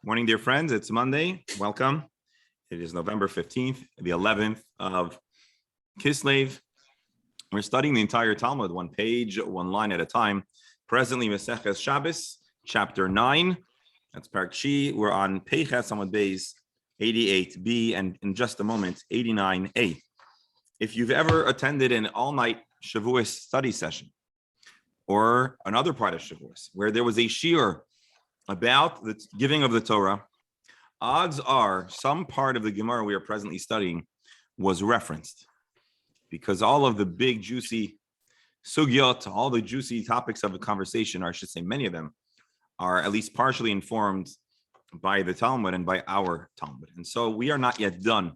Morning, dear friends. It's Monday. Welcome. It is November 15th, the 11th of Kislev. We're studying the entire Talmud, one page, one line at a time. Presently, Maseches Shabbos, chapter 9. That's Parak Shi. We're on Peiches Amud Beis 88B, and in just a moment, 89A. If you've ever attended an all-night Shavuos study session, or another part of Shavuos, where there was a shiur about the giving of the Torah, odds are some part of the Gemara we are presently studying was referenced, because all of the big, juicy sugyot, all the juicy topics of the conversation, or I should say many of them, are at least partially informed by the Talmud and by our Talmud. And so we are not yet done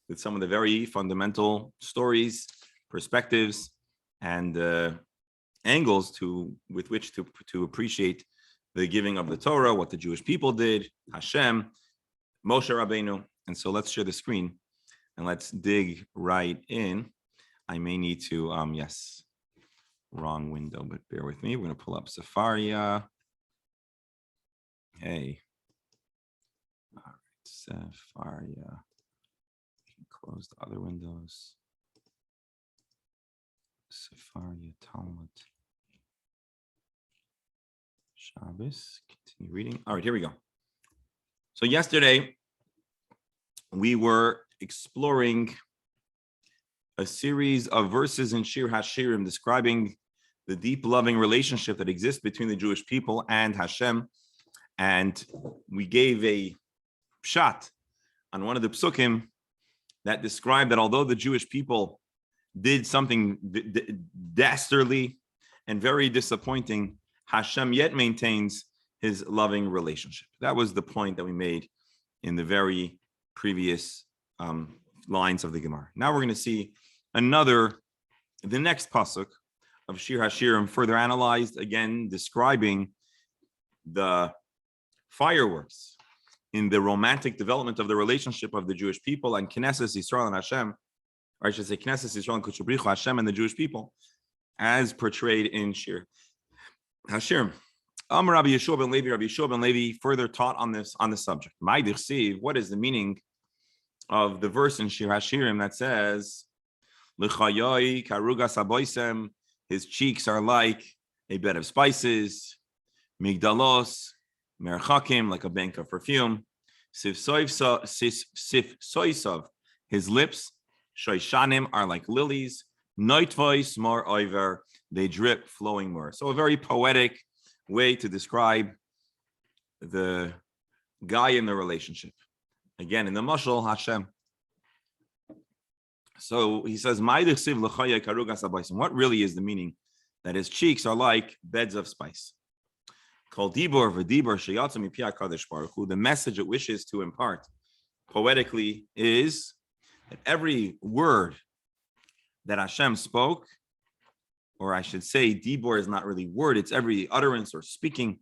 with some of the very fundamental stories, perspectives, and angles with which to appreciate the giving of the Torah, what the Jewish people did, Hashem, Moshe Rabbeinu. And so let's share the screen and let's dig right in. I may need to, wrong window, but bear with me. We're going to pull up Sefaria. Hey. All right, Sefaria. We can close the other windows. Sefaria Talmud. Shabbos, continue reading. All right, here we go. So yesterday, we were exploring a series of verses in Shir HaShirim describing the deep, loving relationship that exists between the Jewish people and Hashem. And we gave a pshat on one of the psukim that described that although the Jewish people did something dastardly and very disappointing, Hashem yet maintains his loving relationship. That was the point that we made in the very previous lines of the Gemara. Now we're going to see the next pasuk of Shir HaShirim, further analyzed, again describing the fireworks in the romantic development of the relationship of the Jewish people and Knesset Yisrael and Hashem, or I should say Knesset Yisrael and Kudsha B'richu, Hashem and the Jewish people, as portrayed in Shir HaShirim. Rabbi Yeshua ben Levi further taught on this subject. What is the meaning of the verse in Shir HaShirim that says, L'chayoi karugas haboisem, his cheeks are like a bed of spices, migdalos, merchakim, like a bank of perfume, sif soisav, his lips, shoishanim, are like lilies, noitvois mor oiver, they drip flowing myrrh. So a very poetic way to describe the guy in the relationship. Again, in the mashal, Hashem. So he says, what really is the meaning? That his cheeks are like beds of spice. The message it wishes to impart poetically is that every word that Hashem spoke, or I should say, dibor is not really word, it's every utterance or speaking.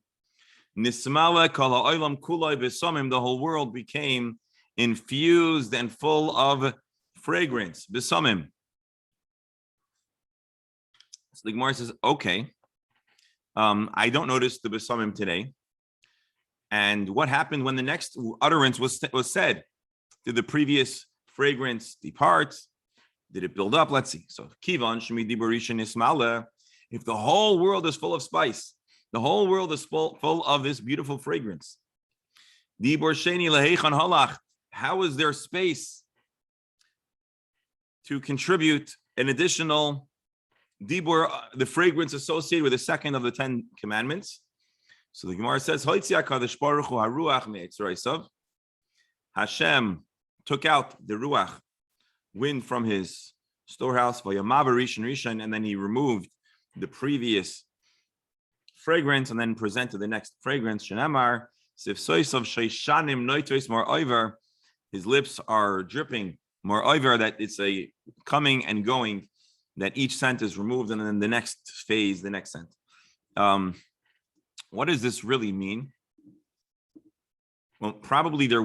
Nismala kala olam kulai b'samim, the whole world became infused and full of fragrance, b'samim. So the Gemara says, okay, I don't notice the b'samim today. And what happened when the next utterance was said? Did the previous fragrance depart? Did it build up? Let's see. So, Kivan Shemi Diborisha Nismala, if the whole world is full of spice, the whole world is full of this beautiful fragrance. Dibor Sheni Lehechan Halach, how is there space to contribute an additional Dibor, the fragrance associated with the second of the 10 commandments? So the Gemara says, Hashem took out the Ruach, wind, from his storehouse, and then he removed the previous fragrance and then presented the next fragrance. His lips are dripping, that it's a coming and going, that each scent is removed and then the next phase, the next scent. What does this really mean? Well, probably the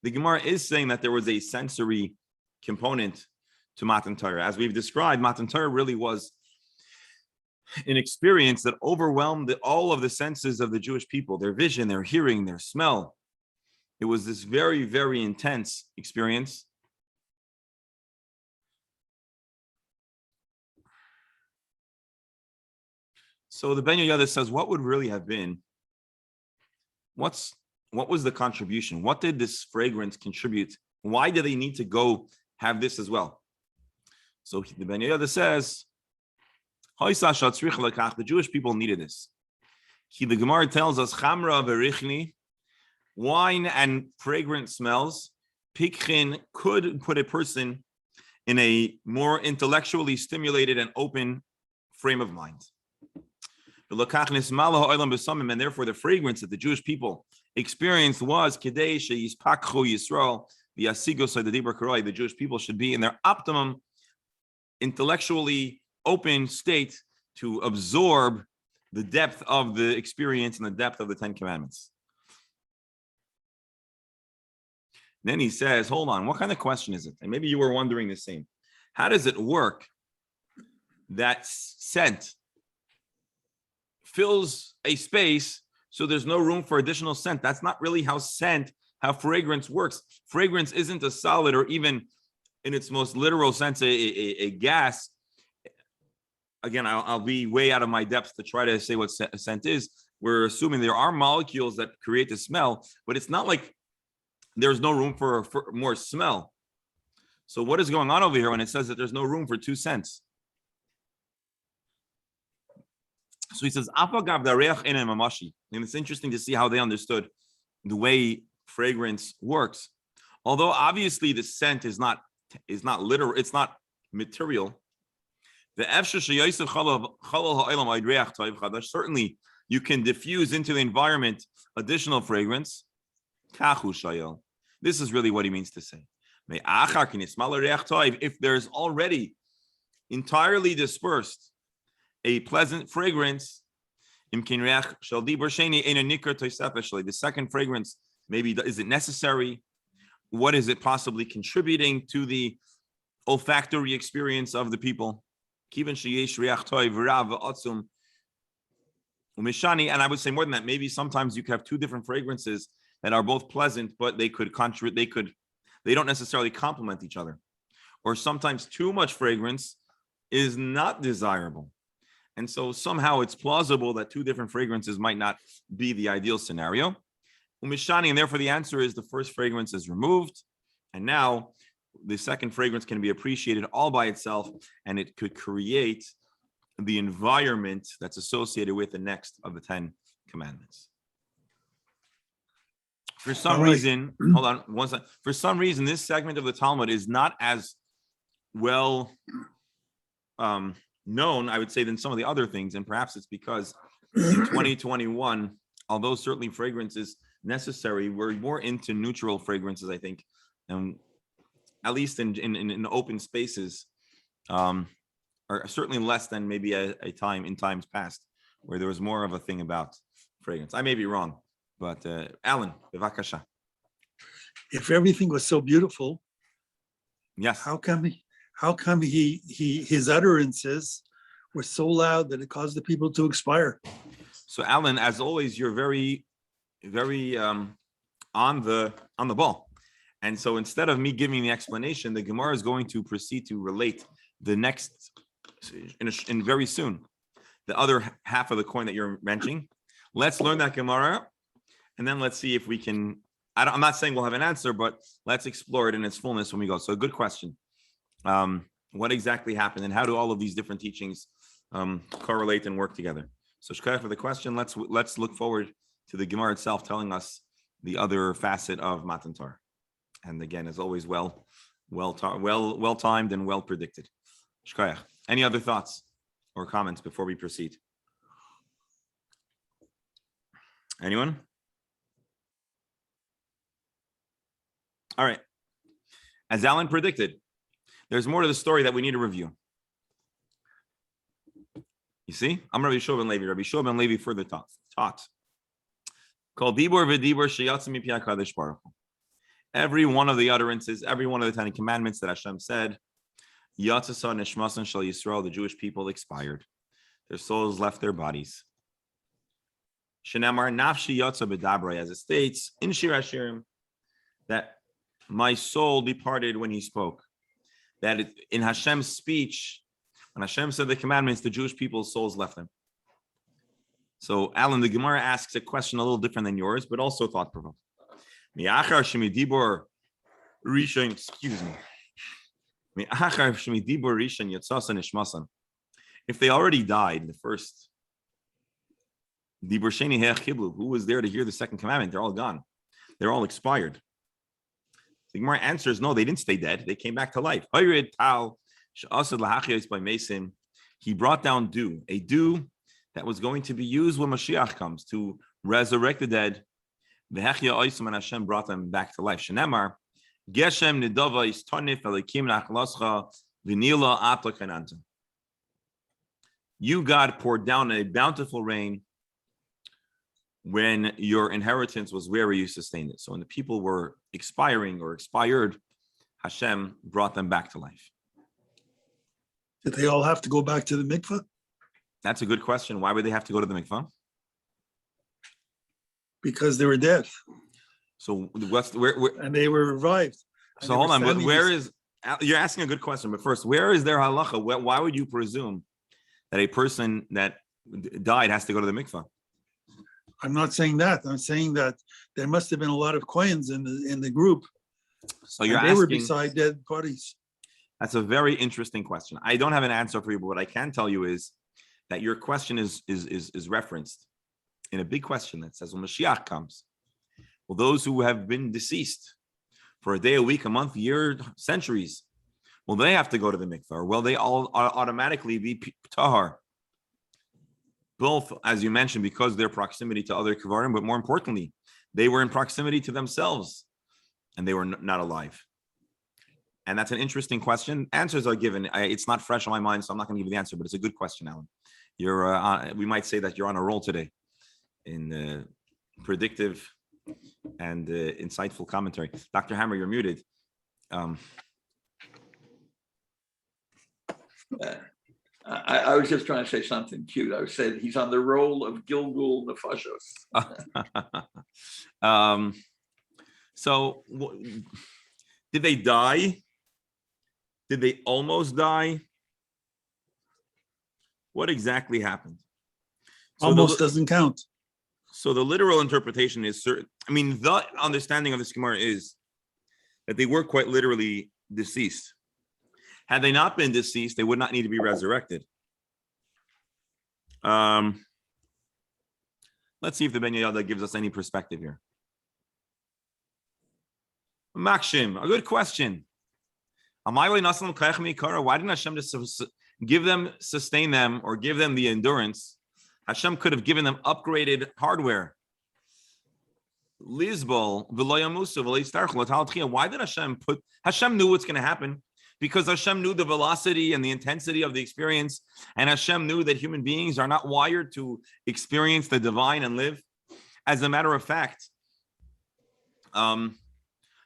Gemara is saying that there was a sensory component to Matan Torah. As we've described, Matan Torah really was an experience that overwhelmed all of the senses of the Jewish people, their vision, their hearing, their smell. It was this very, very intense experience. So the Ben Yehoyada says, what would really have been? What was the contribution? What did this fragrance contribute? Why do they need to go have this as well? So the Ben Yehoyada says, the Jewish people needed this. The Gemara tells us, chamra verichni, wine and fragrant smells, pikchin, could put a person in a more intellectually stimulated and open frame of mind. And therefore, the fragrance that the Jewish people experienced was the Jewish people should be in their optimum intellectually open state to absorb the depth of the experience and the depth of the Ten Commandments. Then he says, hold on, what kind of question is it? And maybe you were wondering the same. How does it work that scent fills a space so there's no room for additional scent? That's not really how fragrance works. Fragrance isn't a solid, or even in its most literal sense, a gas. Again, I'll be way out of my depth to try to say what scent is. We're assuming there are molecules that create the smell, but it's not like there's no room for more smell. So what is going on over here when it says that there's no room for two scents? So he says, and it's interesting to see how they understood the way fragrance works. Although obviously the scent is not literal, it's not material. Certainly you can diffuse into the environment additional fragrance. This is really what he means to say. If there's already entirely dispersed a pleasant fragrance, the second fragrance, maybe, is it necessary? What is it possibly contributing to the olfactory experience of the people? And I would say more than that, maybe sometimes you could have two different fragrances that are both pleasant, but they don't necessarily complement each other. Or sometimes too much fragrance is not desirable. And so somehow it's plausible that two different fragrances might not be the ideal scenario. And therefore the answer is the first fragrance is removed. And now the second fragrance can be appreciated all by itself, and it could create the environment that's associated with the next of the 10 commandments. For some reason, hold on one second. For some reason, this segment of the Talmud is not as well known, I would say, than some of the other things. And perhaps it's because in 2021, although certainly fragrance is necessary, we're more into neutral fragrances, I think. And at least in open spaces, are certainly less than maybe a time in times past where there was more of a thing about fragrance. I may be wrong, but Alan, bevakasha. If everything was so beautiful, yes, how come his utterances were so loud that it caused the people to expire? So Alan, as always, you're very, very on the ball. And so instead of me giving the explanation, the Gemara is going to proceed to relate the next, in very soon, the other half of the coin that you're mentioning. Let's learn that Gemara, and then let's see if we can. I'm not saying we'll have an answer, but let's explore it in its fullness when we go. So a good question. What exactly happened, and how do all of these different teachings correlate and work together? So shkaya for the question. Let's look forward to the Gemara itself telling us the other facet of Matan Torah. And again, as always, well timed and well predicted. Shkaya. Any other thoughts or comments before we proceed? Anyone? All right. As Alan predicted, there's more to the story that we need to review. You see? I'm Rabbi Shua ben Levi. Rabbi Shua ben Levi further taught. Called Dibur v'Dibur sheyatzim mipi HaKadosh Baruch Hu. Every one of the utterances, every one of the 10 commandments that Hashem said, Yatzasa Neshmasan Shal Yisrael, the Jewish people expired. Their souls left their bodies. Shenamar nafshi yotza b'dabrei, as it states in Shir Hashirim, that my soul departed when he spoke. That in Hashem's speech, when Hashem said the commandments, the Jewish people's souls left them. So, Alan, the Gemara asks a question a little different than yours, but also thought-provoking. Excuse me. If they already died, the first, who was there to hear the second commandment? They're all gone. They're all expired. The Gemara answers, no, they didn't stay dead. They came back to life. He brought down dew, a dew that was going to be used when Mashiach comes to resurrect the dead. And Hashem brought them back to life. Shenemar, Geshem nidava is tonif elikim nachlascha v'nila atla kananta. You, God, poured down a bountiful rain when your inheritance was where you sustained it. So when the people were expiring or expired, Hashem brought them back to life. Did they all have to go back to the mikveh? That's a good question. Why would they have to go to the mikvah? Because they were dead. So where and they were revived. So hold on, but where is, you're asking a good question, but first, where is their halacha? Why would you presume that a person that died has to go to the mikvah? I'm not saying that. I'm saying that there must have been a lot of coins in the group. So you're they asking, were beside dead bodies. That's a very interesting question. I don't have an answer for you, but what I can tell you is that your question is referenced in a big question that says, when Mashiach comes, will those who have been deceased for a day, a week, a month, year, centuries, will they have to go to the mikvah, or will they all automatically be tahar? Both, as you mentioned, because their proximity to other kavarim, but more importantly, they were in proximity to themselves, and they were not alive. And that's an interesting question. Answers are given. It's not fresh on my mind, so I'm not going to give you the answer, but it's a good question, Alan. You're, we might say that you're on a roll today in predictive and insightful commentary. Dr. Hammer, you're muted. I was just trying to say something cute. I said he's on the roll of Gilgul Nefashos. So, did they die? Did they almost die? What exactly happened? So almost doesn't count. So the literal interpretation is certain. I mean, the understanding of this Gemara is that they were quite literally deceased. Had they not been deceased, they would not need to be resurrected. Let's see if the Ben Yehoyada gives us any perspective here. Makshim, a good question. Why didn't Hashem just give them, sustain them, or give them the endurance? Hashem could have given them upgraded hardware. Lizbol, why did Hashem put? Hashem knew what's going to happen because Hashem knew the velocity and the intensity of the experience, and Hashem knew that human beings are not wired to experience the divine and live. As a matter of fact,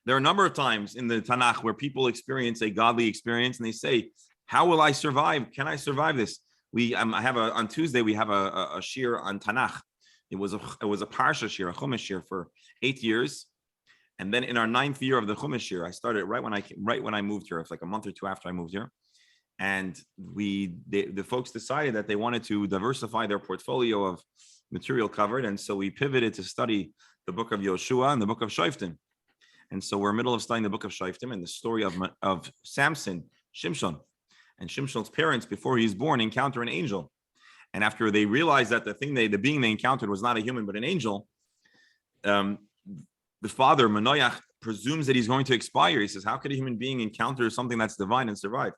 there are a number of times in the Tanakh where people experience a godly experience and they say, how will I survive? Can I survive this? On Tuesday, we have a shir on Tanakh. It was a parsha shir, a chumash shir for 8 years. And then in our 9th year of the chumash shir, I started right when I moved here. It's like a month or two after I moved here. And the folks decided that they wanted to diversify their portfolio of material covered. And so we pivoted to study the book of Yoshua and the book of Shoftim. And so we're in the middle of studying the book of Shoftim and the story of Samson, Shimshon. And Shimshon's parents, before he was born, encounter an angel. And after they realized that the being they encountered was not a human, but an angel, the father, Manoach, presumes that he's going to expire. He says, how could a human being encounter something that's divine and survive?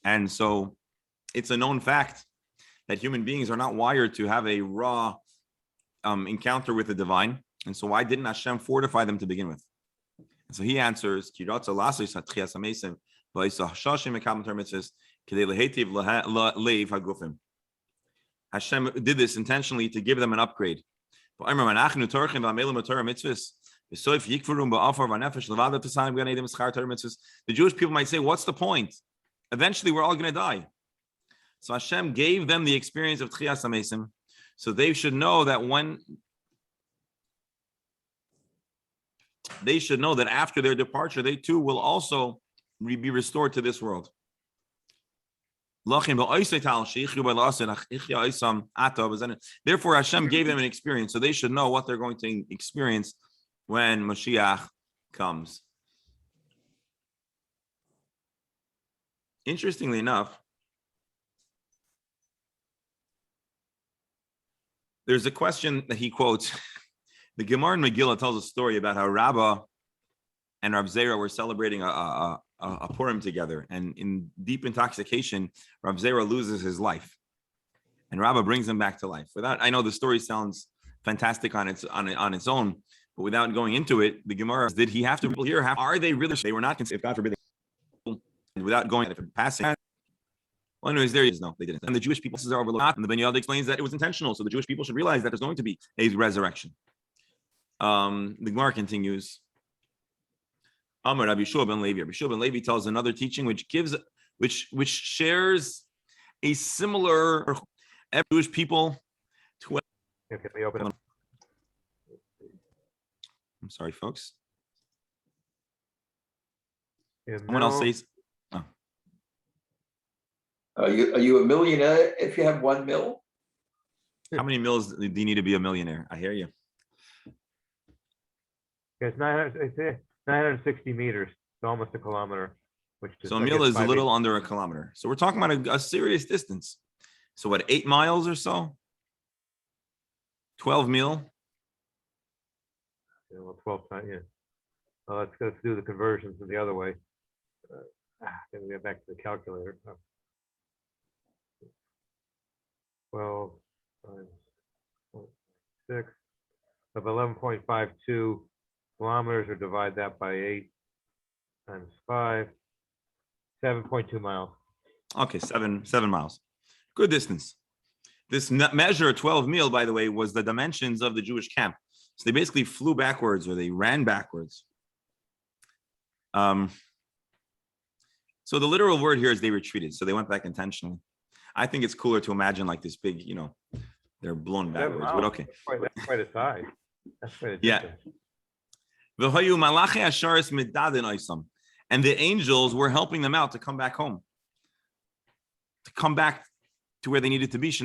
And so it's a known fact that human beings are not wired to have a raw encounter with the divine. And so why didn't Hashem fortify them to begin with? And so he answers, Hashem did this intentionally to give them an upgrade. The Jewish people might say, what's the point? Eventually, we're all going to die. So Hashem gave them the experience of Tchias HaMesim. So they should know that after their departure, they too will also be restored to this world. Therefore, Hashem gave them an experience, so they should know what they're going to experience when Mashiach comes. Interestingly enough, there's a question that he quotes. The Gemara in Megillah tells a story about how Rabbah and Rav Zera were celebrating a Purim together, and in deep intoxication, Rav Zera loses his life, and Rabbah brings him back to life. I know the story sounds fantastic on its own, but without going into it, the Gemara, did he have to people here? Are they really? They were not considered, God forbid, without going, if passing. Well, anyways, there is no, they didn't. And the Jewish people, this is overlooked. And the Ben Yod explains that it was intentional, so the Jewish people should realize that there's going to be a resurrection. The Gemara continues. Amar Rabbi Yeshua ben Levi. Rabbi Yeshua ben Levi tells another teaching which shares a similar Jewish people to. Okay, we open up. I'm sorry, folks. Someone else says. Are you a millionaire if you have 1 mil? How many mils do you need to be a millionaire? I hear you. It's 960 meters, so almost a kilometer. Which is, so a mil is a little under a kilometer. So we're talking about a serious distance. So what, 8 miles or so? 12 mil? Yeah, well, 12 times, yeah. Well, let's do the conversions in the other way. Then we get back to the calculator. 12 times 6 of 11.52 kilometers, or divide that by 8 times 5, 7.2 miles. Okay, seven miles. Good distance. This measure, 12 mil, by the way, was the dimensions of the Jewish camp. So they basically flew backwards, or they ran backwards. So the literal word here is they retreated. So they went back intentionally. I think it's cooler to imagine like this big, they're blown backwards, but okay. That's quite a size. That's quite a Yeah. distance. And the angels were helping them out to come back home, to come back to where they needed to be. The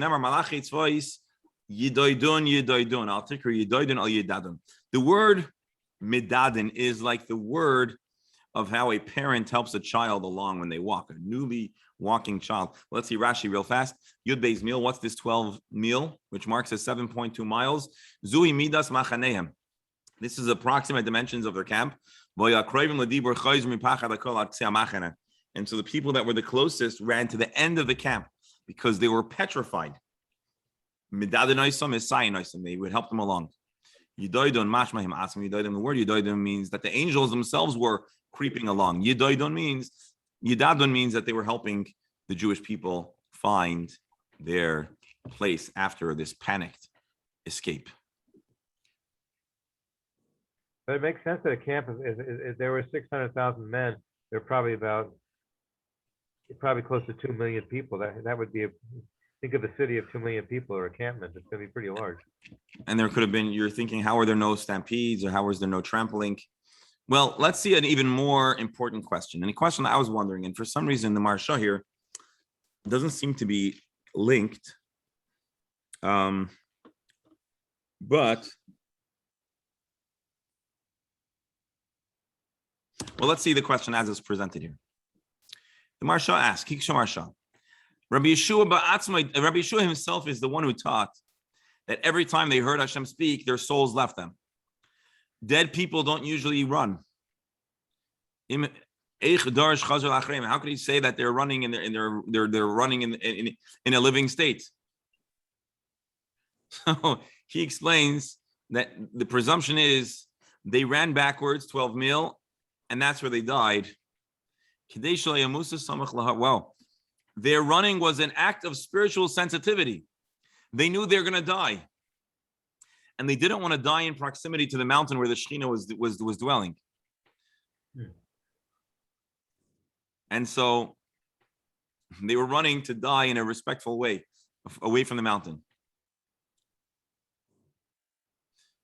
word midadin is like the word of how a parent helps a child along when they walk, a newly walking child. Let's see Rashi real fast. Yud Beis Mil, what's this 12 mil, which marks as 7.2 miles? Zui midas machanehem. This is approximate dimensions of their camp. And so the people that were the closest ran to the end of the camp because they were petrified. They would help them along. The word Yidoidon means that the angels themselves were creeping along. Yidadun means that they were helping the Jewish people find their place after this panicked escape. But it makes sense that a camp is there were 600,000 men. They're probably close to 2 million people. That would be think of a city of 2 million people or a campment. It's going to be pretty large. And there could have been, you're thinking, how are there no stampedes, or how was there no trampling? Well, let's see an even more important question. And a question that I was wondering, and for some reason the Maharsha here doesn't seem to be linked. But well, let's see the question as it's presented here. The Maharsha asks, Kiksha Maharsha, Rabbi Yeshua himself is the one who taught that every time they heard Hashem speak, their souls left them. Dead people don't usually run. How could he say that they're running they're running in a living state? So he explains that the presumption is they ran backwards 12 mil, and that's where they died. Wow. Their running was an act of spiritual sensitivity. They knew they're going to die. And they didn't want to die in proximity to the mountain where the Shekhinah was dwelling. And so They were running to die in a respectful way, away from the mountain.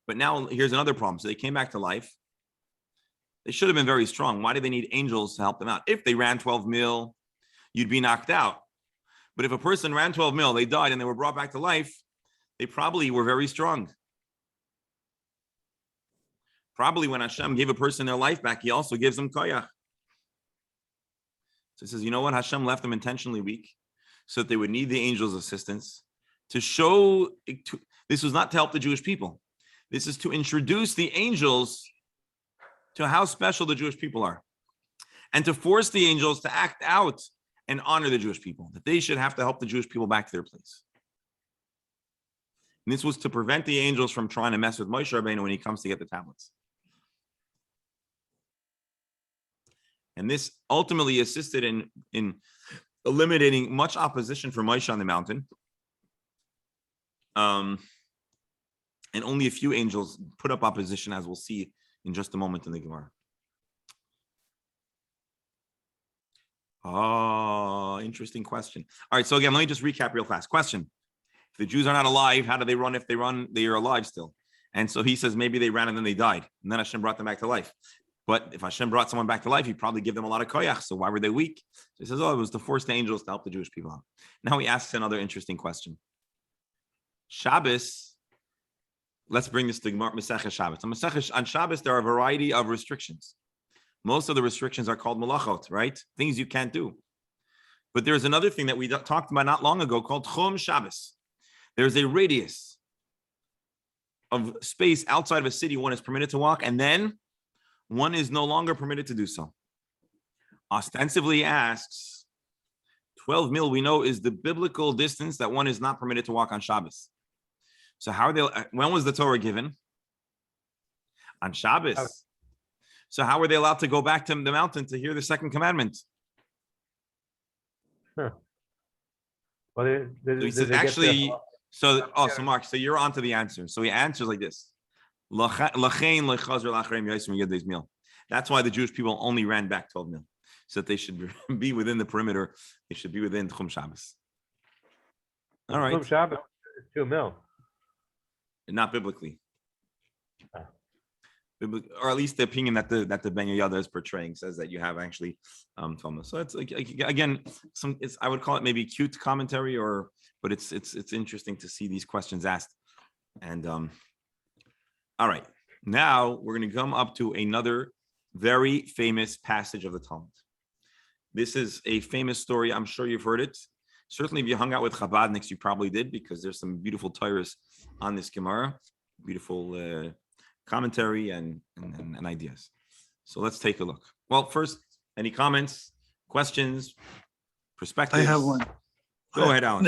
But now here's another problem. So they came back to life. They should have been very strong. Why did they need angels to help them out? If they ran 12 mil, you'd be knocked out. But if a person ran 12 mil, they died and they were brought back to life, they probably were very strong. Probably when Hashem gave a person their life back, he also gives them koyach. So he says, you know what? Hashem left them intentionally weak so that they would need the angels' assistance to show, this was not to help the Jewish people. This is to introduce the angels to how special the Jewish people are and to force the angels to act out and honor the Jewish people, that they should have to help the Jewish people back to their place. And this was to prevent the angels from trying to mess with Moshe Rabbeinu when he comes to get the tablets. And this ultimately assisted in eliminating much opposition for Moshe on the mountain. And only a few angels put up opposition, as we'll see in just a moment in the Gemara. Oh, interesting question. All right, so again, let me just recap real fast. Question: if the Jews are not alive, how do they run? If they run, they are alive still. And so he says maybe they ran and then they died, and then Hashem brought them back to life. But if Hashem brought someone back to life, he'd probably give them a lot of koyach. So why were they weak? So he says, oh, it was to force the angels to help the Jewish people out. Now he asks another interesting question. Shabbos. Let's bring this to Masechah Shabbos. On Shabbos, there are a variety of restrictions. Most of the restrictions are called malachot, right? Things you can't do. But there's another thing that we talked about not long ago called Chum Shabbos. There's a radius of space outside of a city one is permitted to walk, and then one is no longer permitted to do so. Ostensibly he asks, 12 mil we know is the biblical distance that one is not permitted to walk on Shabbos. So how are they? When was the Torah given? On Shabbos. So how were they allowed to go back to the mountain to hear the second commandment? Well, So he says actually. So Mark, so you're onto the answer. So he answers like this: That's why the Jewish people only ran back 12 mil, so that they should be within the perimeter. They should be within Chum Shabbos. All right. Chum Shabbos is 2 mil. Not biblically, or at least the opinion that the Ben Yehoyada is portraying says that you have actually 12 mil. So it's like again, I would call it maybe cute commentary, but it's interesting to see these questions asked. And all right, now we're going to come up to another very famous passage of the Talmud. This is a famous story. I'm sure you've heard it. Certainly, if you hung out with Chabadniks, you probably did, because there's some beautiful Torahs on this Gemara, beautiful commentary and ideas. So let's take a look. Well, first, any comments, questions, perspectives? I have one. Go ahead, Alan.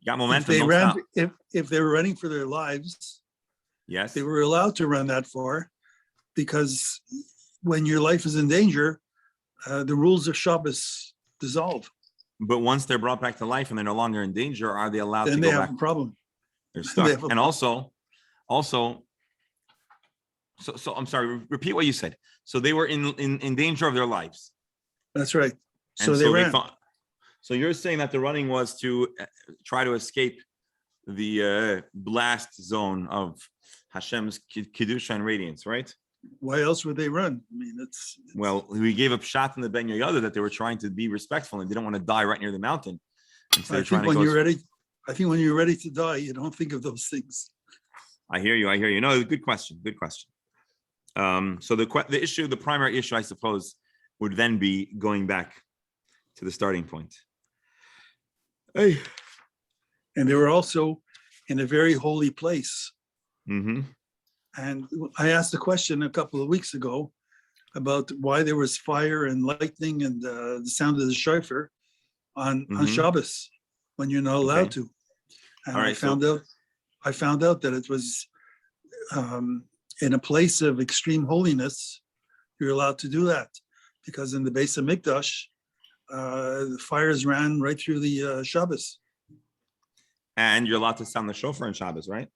Got momentum. If they were running for their lives, yes, they were allowed to run that far, because when your life is in danger, the rules of Shabbos dissolve. But once they're brought back to life and they're no longer in danger, are they allowed Then to they go have back? a problem. They're stuck. They have a And also, so I'm sorry, repeat what you said. So they were in danger of their lives. That's right. And So they ran. So you're saying that the running was to try to escape the blast zone of Hashem's Kedusha and radiance, right? Why else would they run? I mean, Well, we gave up shot in the Ben Yehoyada that they were trying to be respectful and they didn't want to die right near the mountain. And so I think when you're ready to die, you don't think of those things. I hear you. No, good question. So the primary issue, I suppose, would then be going back to the starting point. Hey. And they were also in a very holy place. Mm-hmm. And I asked a question a couple of weeks ago about why there was fire and lightning and the sound of the shofar on Shabbos when you're not allowed to. And I found out that it was in a place of extreme holiness, you're allowed to do that, because in the base of Mikdash, the fires ran right through the Shabbos. And you're allowed to sound the shofar on Shabbos, right?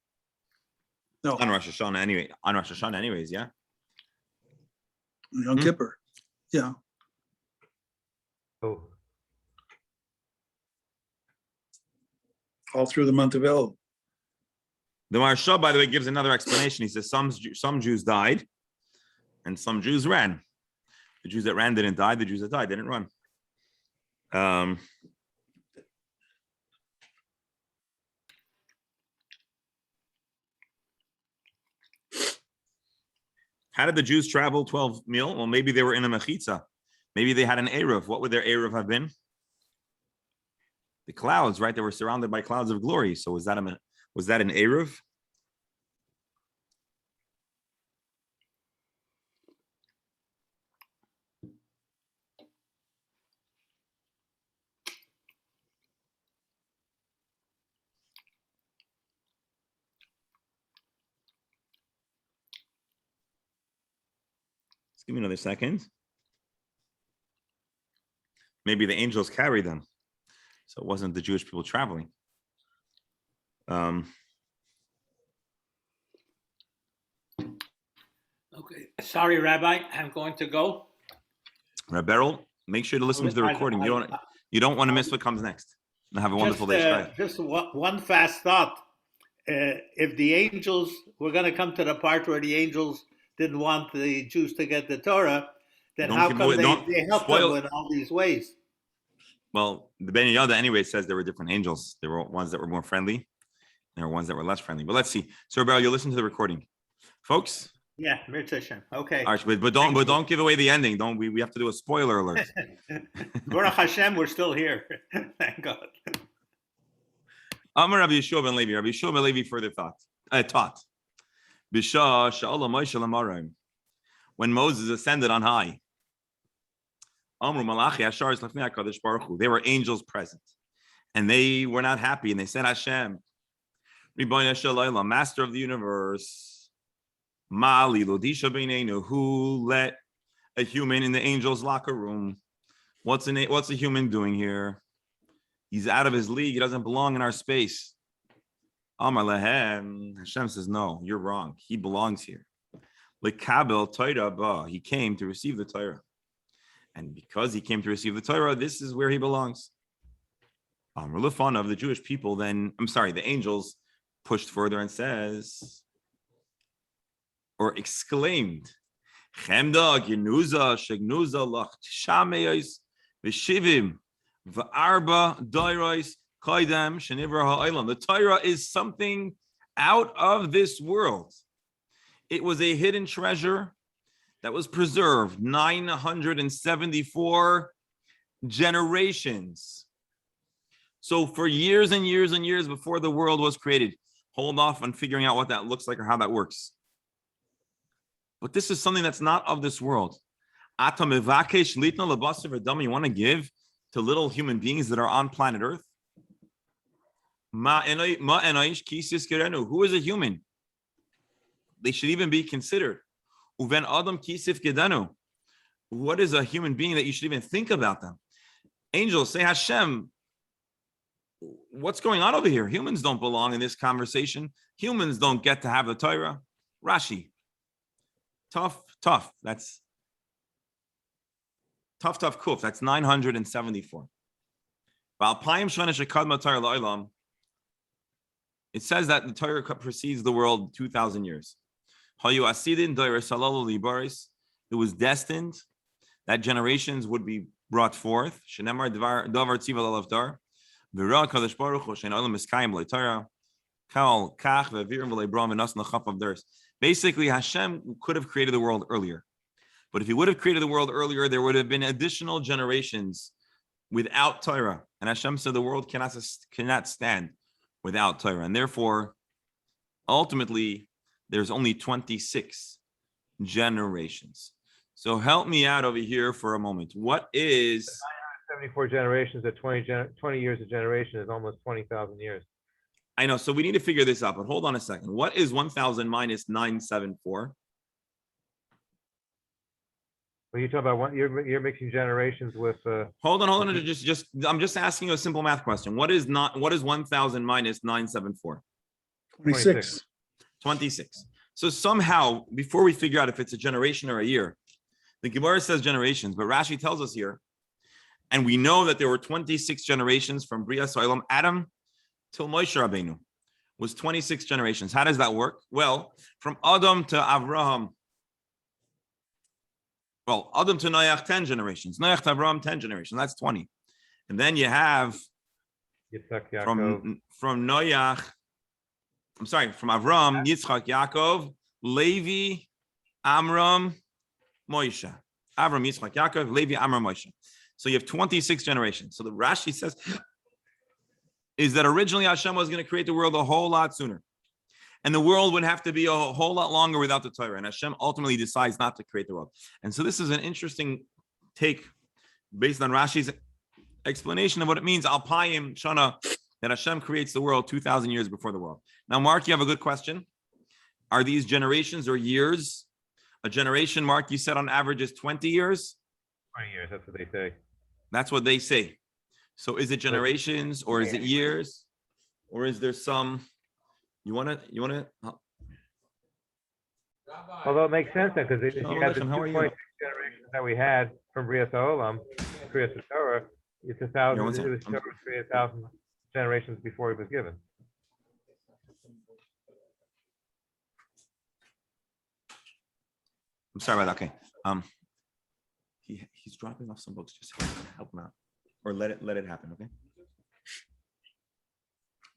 No. On Rosh Hashanah anyway. On Rosh Hashanah anyways, yeah? Yom Kippur. Yeah. Oh, all through the month of El. The Maharsha, by the way, gives another explanation. He says some Jews died and some Jews ran. The Jews that ran didn't die. The Jews that died didn't run. How did the Jews travel 12 mil? Well, maybe they were in a mechitza. Maybe they had an Eruv. What would their Eruv have been? The clouds, right? They were surrounded by clouds of glory. So was that an Eruv? Give me another second. Maybe the angels carried them. So it wasn't the Jewish people traveling. Okay. Sorry, Rabbi, I'm going to go. Rabbi Beryl, make sure to listen to the recording. You don't want to miss what comes next. And have a wonderful day. Just one fast thought. If the angels, we're going to come to the part where the angels didn't want the Jews to get the Torah, then how come they helped them in all these ways? Well, the Ben Yehoyada anyway says there were different angels. There were ones that were more friendly. And there were ones that were less friendly. But let's see. So, Rabbi, you'll listen to the recording. Folks? Yeah, Mirza Hashem. Okay. All right, but don't give away the ending. We have to do a spoiler alert. Baruch Hashem, we're still here. Thank God. Amar Rabbi Yeshua ben Levi. Rabbi Yeshua ben Levi further taught. Bisha sha'ala Moshe l'marim. When Moses ascended on high, Amru Malachi Ashar Lefnei HaKadosh Baruch Hu. They were angels present, and they were not happy, and they said, Hashem, Ribono shel Olam, Master of the universe, Mali Lodisha Beinenu, who let a human in the angels' locker room? What's a human doing here? He's out of his league. He doesn't belong in our space. Amar lehem. Hashem says, no, you're wrong. He belongs here. Lekabel Torah ba. He came to receive the Torah. And because he came to receive the Torah, this is where he belongs. Amar lefanav of the Jewish people, the angels pushed further and says, or exclaimed, Chemda, Genuza, Shegnuza, Lach, Shameyos, Veshivim, V'arba, Dairos, Kaidam, Shenivra Ha'olam. The Torah is something out of this world. It was a hidden treasure that was preserved 974 generations. So for years and years and years before the world was created, hold off on figuring out what that looks like or how that works. But this is something that's not of this world. You want to give to little human beings that are on planet Earth? Who is a human? They should even be considered. What is a human being that you should even think about them? Angels say, Hashem, what's going on over here? Humans don't belong in this conversation. Humans don't get to have the Torah. Rashi. Tough. That's tough kuf. That's 974. It says that the Torah precedes the world 2,000 years. It was destined that generations would be brought forth. Basically, Hashem could have created the world earlier. But if he would have created the world earlier, there would have been additional generations without Torah. And Hashem said the world cannot stand without Torah. And therefore, ultimately, there's only 26 generations. So help me out over here for a moment. What is 74 generations at 20 years a generation is almost 20,000 years. I know. So we need to figure this out, but hold on a second. What is 1,000 minus 974? Well, you talk about you're mixing generations with. Hold on. I'm just asking you a simple math question. What is 1,000 minus 974? 26. 26. So somehow, before we figure out if it's a generation or a year, the Gemara says generations, but Rashi tells us here And we know that there were 26 generations from Bria Soilam, Adam till Moshe Rabbeinu was 26 generations. How does that work? Well, from Adam to Avraham. Well, Adam to Noach, 10 generations. Noach to Avraham, 10 generations. That's 20. And then you have from Noach, from Avram, Yitzchak, Yaakov, Levi, Amram, Moshe. Avram, Yitzchak, Yaakov, Levi, Amram, Moshe. So you have 26 generations. So the Rashi says is that originally Hashem was going to create the world a whole lot sooner. And the world would have to be a whole lot longer without the Torah. And Hashem ultimately decides not to create the world. And so this is an interesting take based on Rashi's explanation of what it means, Alpayim Shana, that Hashem creates the world 2,000 years before the world. Now, Mark, you have a good question. Are these generations or years? A generation, Mark, you said on average is 20 years? 20 years, that's what they say. That's what they say. So is it generations or is it years? Or is there some, you want to? Although it makes sense then, because if you had the how are 2.6 you? generations that we had from Bria Olam, Bria Torah, it's 1,000, Yeah, one it second. was Torah created 1,000 generations before it was given. I'm sorry about that. Okay. He's dropping off some books. Just help him out. Or let it happen, okay?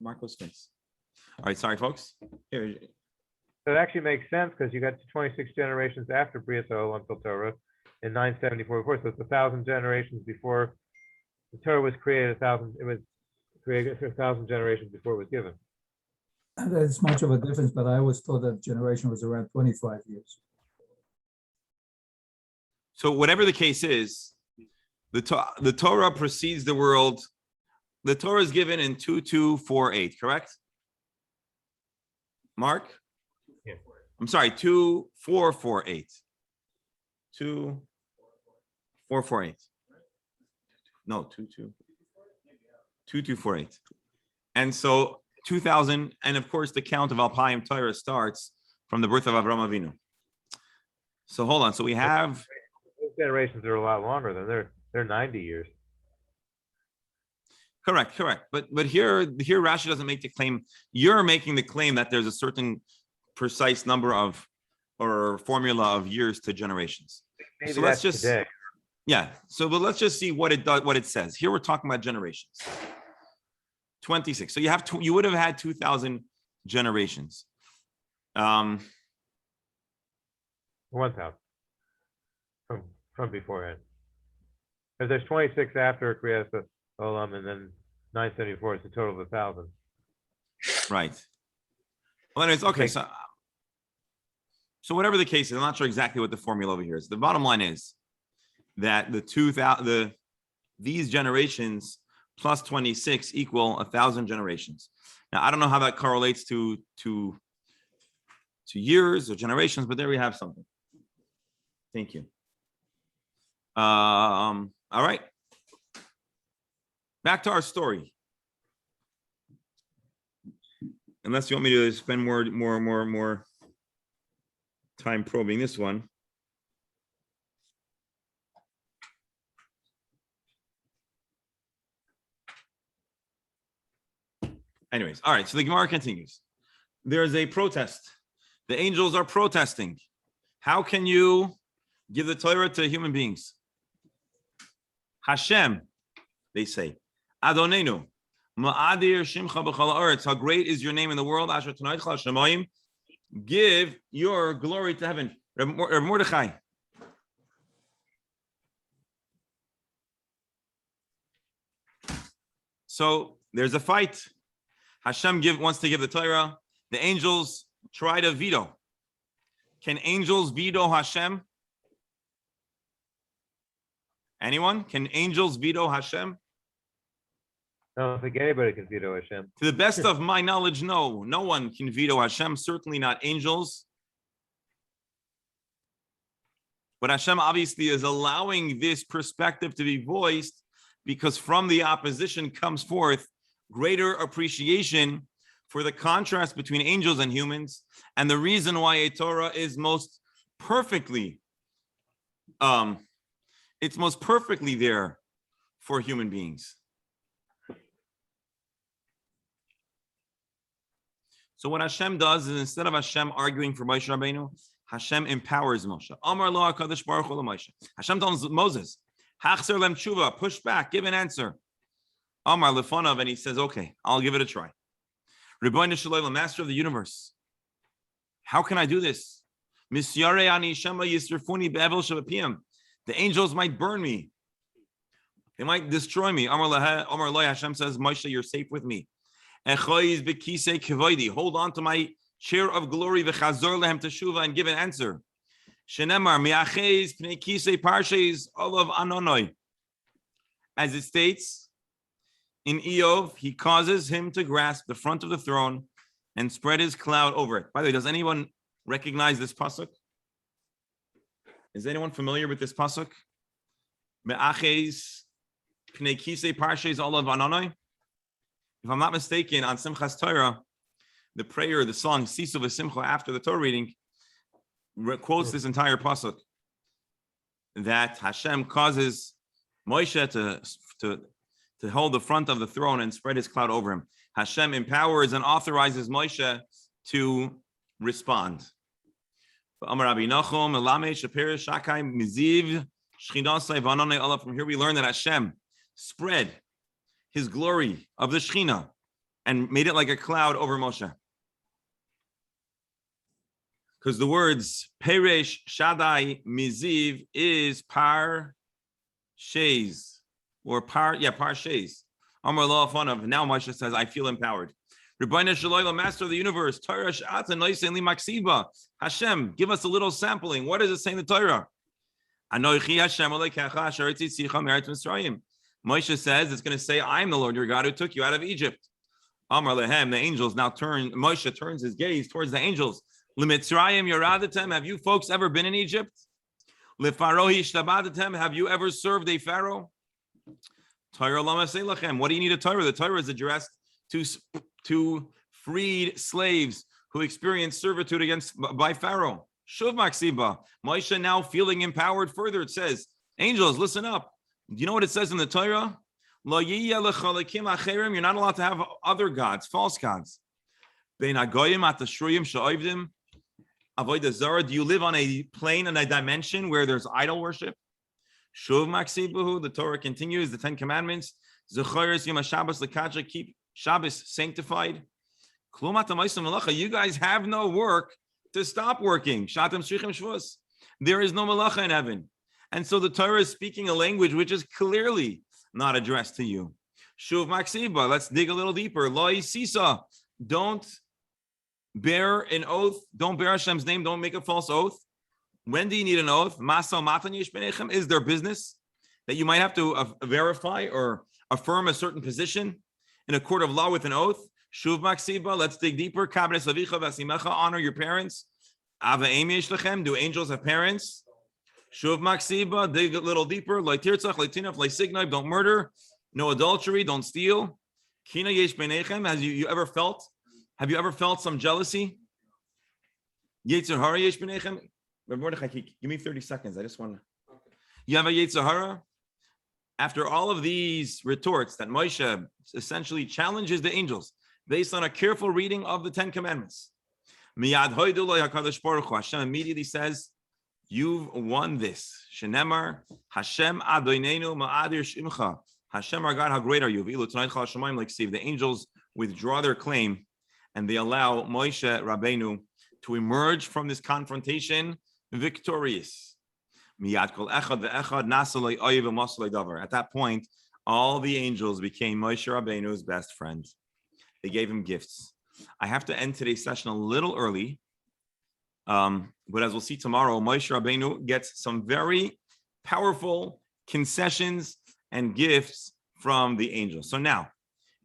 Marco's face. All right, sorry, folks. Here. So it actually makes sense because you got 26 generations after Bria Olam till Torah in 974 before. So it's 1,000 generations before the Torah was created. It was created 1,000 generations before it was given. That's much of a difference, but I always thought that generation was around 25 years. So whatever the case is, the Torah precedes the world. The Torah is given in 2248, correct? Mark? Yeah. I'm sorry, 2448. 2448. No, 2248. And so 2000, and of course the count of Alpayim Torah starts from the birth of Avraham Avinu. So hold on. So we have Those generations are a lot longer than they're 90 years. correct. But here Rashi doesn't make the claim. You're making the claim that there's a certain precise number of or formula of years to generations. Maybe So let's that's just today. yeah. So but let's just see what it does, what it says. Here we're talking about generations. 26. So you would have had 2,000 generations. 1,000 from beforehand. If there's 26 after Kriyas Olam and then 974, it's a total of 1,000. Right. Well, anyways, okay. Okay. So whatever the case is, I'm not sure exactly what the formula over here is. The bottom line is that these generations plus 26 equal 1,000 generations. Now, I don't know how that correlates to years or generations, but there we have something. Thank you. All right. Back to our story. Unless you want me to spend more time probing this one. Anyways, all right, so the Gemara continues. There is a protest. The angels are protesting. How can you give the Torah to human beings? Hashem, they say. Adonenu, ma'adir shimcha b'chol haaretz. How great is your name in the world? Asher t'naicha shamayim. Give your glory to heaven. Reb Mordechai. So there's a fight. Hashem wants to give the Torah. The angels try to veto. Can angels veto Hashem? Anyone? Can angels veto Hashem? I don't think anybody can veto Hashem. To the best of my knowledge, no. No one can veto Hashem, certainly not angels. But Hashem obviously is allowing this perspective to be voiced because from the opposition comes forth greater appreciation for the contrast between angels and humans, and the reason why a Torah is most perfectly, it's most perfectly there for human beings. So what Hashem does is, instead of Hashem arguing for Moshe Rabbeinu, Hashem empowers Moshe. Amar lo HaKadosh Baruch Hu Moshe. Hashem tells Moses, Hachzer lem tshuva, push back, give an answer. Amar lefonav, and he says, okay, I'll give it a try. Rebbeinu Shalom, master of the universe. How can I do this? Misyare ani shema yisrifuni be'evel shavapiyam. The angels might burn me. They might destroy me. Amar lo, Hashem says, Moshe, you're safe with me. Hold on to my chair of glory, v'chazor lehem teshuva, and give an answer. Shenemar mi'aches pnei kisei parshes olav anonoi. As it states in Eov, he causes him to grasp the front of the throne and spread his cloud over it. By the way, does anyone recognize this pasuk? Is anyone familiar with this pasuk? Me'aches pnei kisei parshes olav anonoi. If I'm not mistaken, on Simchas Torah, the prayer, the song Sisu v'Simcha after the Torah reading quotes this entire pasuk, that Hashem causes Moshe to hold the front of the throne and spread his cloud over him. Hashem empowers and authorizes Moshe to respond. From here we learn that Hashem spread his glory of the Shechina and made it like a cloud over Moshe. Because the words Peresh, Shaddai, Miziv is Par Shez, or Par Shez. Amar lo Afanav. Now Moshe says, I feel empowered. Rebbeinu Shalom, master of the universe. Torah Sh'ata Noisen Li Maksiba. Hashem, give us a little sampling. What does it say in the Torah? Anochi Hashem Elokecha Asher Tzitzicha Me'eretz Mitzrayim. Moshe says it's going to say, I'm the Lord your God who took you out of Egypt. Amar lehem, the angels now turn, Moshe turns his gaze towards the angels. L'mitzrayim yoradatem, have you folks ever been in Egypt? L'farohi shtabadatem, have you ever served a pharaoh? Torah lamasei lachem, what do you need a Torah? The Torah is addressed to freed slaves who experienced servitude by Pharaoh. Shuv maksiba, Moshe now feeling empowered further. It says, angels, listen up. Do you know what it says in the Torah? You're not allowed to have other gods, false gods. Do you live on a plane and a dimension where there's idol worship? The Torah continues, the 10 Commandments. Keep Shabbos sanctified. You guys have no work to stop working. There is no malacha in heaven. And so the Torah is speaking a language which is clearly not addressed to you. Shuv maksiba, let's dig a little deeper. Lo sisa, don't bear an oath, don't bear Hashem's name, don't make a false oath. When do you need an oath? Masal matan yesh benechem, is there business that you might have to verify or affirm a certain position in a court of law with an oath? Shuv maksiba, let's dig deeper. Kabnes avicha v'asimecha, honor your parents. Ava eim yesh lechem, do angels have parents? Shuv maksiba, dig a little deeper. Leitirtzach, leitinaf, leisignai, don't murder. No adultery, don't steal. Kina yesh benechem, have you ever felt some jealousy? Yetzer hara yesh benechem. Give me 30 seconds. I just want to. You have a yetzer hara? After all of these retorts that Moshe essentially challenges the angels based on a careful reading of the 10 Commandments, Miyad hoidu lo HaKadosh Baruch Hu, Hashem immediately says, you've won this. Shenemar, Hashem Adonenu Ma'adir Shimcha. Hashem, our God, how great are you? The angels withdraw their claim and they allow Moshe Rabbeinu to emerge from this confrontation victorious. At that point, all the angels became Moshe Rabbeinu's best friends. They gave him gifts. I have to end today's session a little early. But as we'll see tomorrow, Moshe Rabbeinu gets some very powerful concessions and gifts from the angels. So now,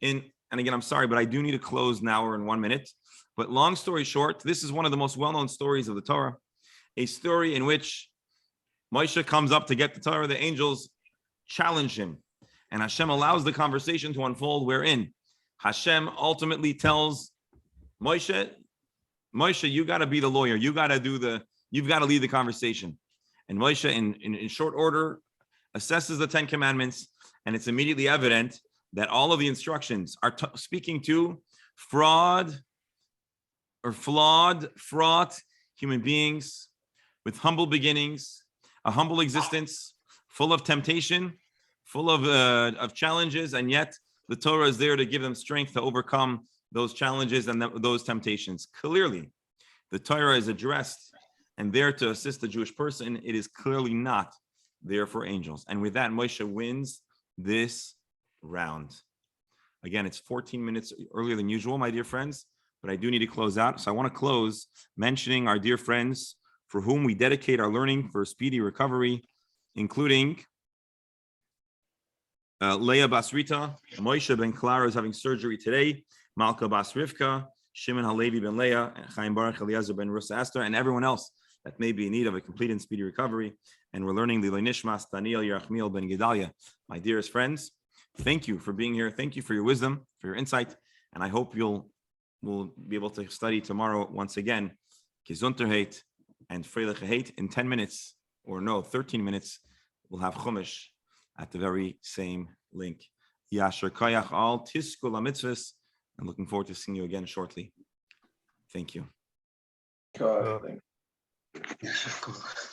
and again, I'm sorry, but I do need to close now or in 1 minute. But long story short, this is one of the most well-known stories of the Torah, a story in which Moshe comes up to get the Torah. The angels challenge him, and Hashem allows the conversation to unfold, wherein Hashem ultimately tells Moshe, you got to be the lawyer. You've got to lead the conversation. And Moshe, in short order, assesses the 10 Commandments and it's immediately evident that all of the instructions are speaking to fraud or flawed, fraught human beings with humble beginnings, a humble existence, full of temptation, full of challenges, and yet the Torah is there to give them strength to overcome those challenges and those temptations. Clearly, the Torah is addressed and there to assist the Jewish person. It is clearly not there for angels. And with that, Moshe wins this round. Again, it's 14 minutes earlier than usual, my dear friends, but I do need to close out. So I want to close mentioning our dear friends for whom we dedicate our learning for speedy recovery, including Leah Basrita, Moshe ben Clara is having surgery today, Malka Bas Rivka, Shimon Halevi ben Leah, and Chaim Baruch Eliezer ben Rusa Esther, and everyone else that may be in need of a complete and speedy recovery. And we're learning the Nishmas Daniel Yerachmiel ben Gedalia. My dearest friends, thank you for being here. Thank you for your wisdom, for your insight. And I hope we'll be able to study tomorrow once again. Gesundheit and Freilich in 10 minutes, or no, 13 minutes, we'll have Chumash at the very same link. Yasher Kayach al Tisku la mitzvahs. I'm looking forward to seeing you again shortly. Thank you. God, thank you. Yes, of course.